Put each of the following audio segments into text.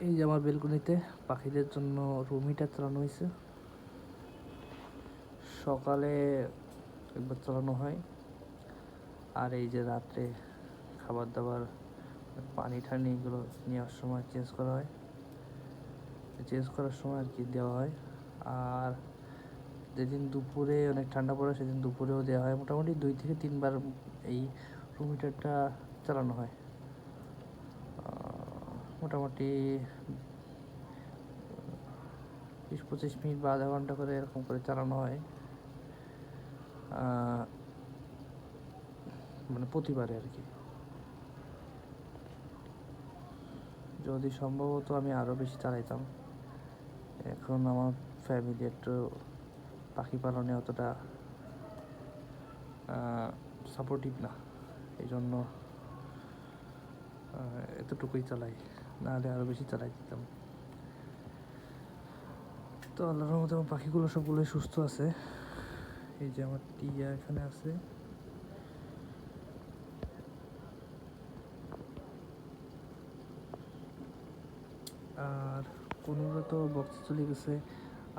এই যে আমার বেলকনিতে পাখিদের জন্য রুম হিটার চালানো হয়েছে। সকালে একবার চালানো হয়, আর এই যে রাত্রে খাবার দাবার পানি ঠানি এগুলো নেওয়ার সময় চেঞ্জ করা হয়, চেঞ্জ করার সময় আর কি দেওয়া হয়। আর যেদিন দুপুরে অনেক ঠান্ডা পড়ে সেদিন দুপুরেও দেওয়া হয়। মোটামুটি 2 থেকে 3 বার এই রুম হিটারটা চালানো হয়। মোটামুটি 20-25 মিনিট বা আধা ঘন্টা করে এরকম করে চালানো হয়, মানে প্রতিবারে আর কি। যদি সম্ভব হতো আমি আরও বেশি চালাইতাম। এখন আমার ফ্যামিলি একটু পাখি পালনে অতটা সাপোর্টিভ না, এই জন্য এতটুকুই চালাই, নাহলে আরও বেশি চালাই দিতাম। তো আল্লাহর মতো আমার পাখিগুলো সবগুলোই সুস্থ আছে। এই যে আমার টিয়া এখানে আছে, আর কোনোরা তো বক্সে চলে গেছে,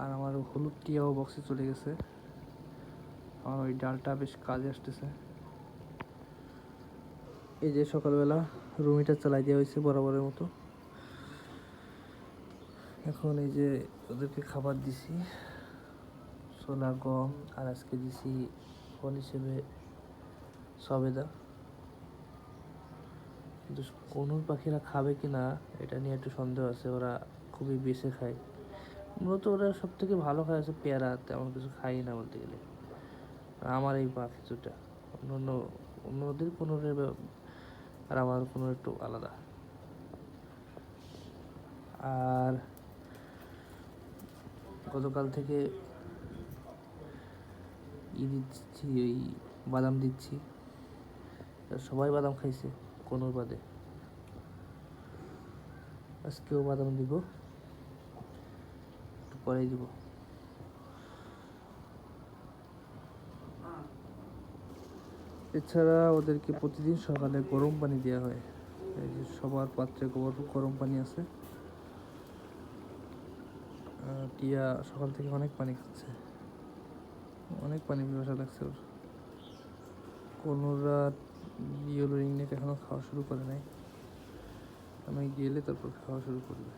আর আমার হলুদ টিয়াও বক্সে চলে গেছে। আমার ওই ডালটা বেশ কাজে আসতেছে। এই যে সকালবেলা রুম হিটার চালাই দেওয়া হয়েছে বরাবরের মতো। এখন এই যে ওদেরকে খাবার দিছি ছোলা, গম, আর আজকে দিছি ফল হিসেবে সবেদা। কিন্তু কোন পাখিরা খাবে কি না এটা নিয়ে একটু সন্দেহ আছে। ওরা খুবই বেছে খায়, মূলত ওরা সব থেকে ভালো খায় আছে পেয়ারা, তেমন কিছু খাই না বলতে গেলে। আমার এই পাখি দুটা অন্য অন্যদের কোনো আর আমার কোনো একটু আলাদা। আর গতকাল থেকে দিচ্ছি, ওই বাদাম দিচ্ছি। সবাই বাদাম খাইছে কোনো বাদে, আজকেও বাদাম দিব, একটু পরেই দিব। এছাড়া ওদেরকে প্রতিদিন সকালে গরম পানি দেওয়া হয়। এই যে সবার পাত্রে গরম পানি আছে। টিয়া সকাল থেকে অনেক পানি খাচ্ছে, অনেক পানি পিপাসা লাগছে ওর। কোনোরা ইয়েলো রিং নেক এখনো খাওয়া শুরু করে নাই, আমি গেলে তারপর খাওয়া শুরু করবে।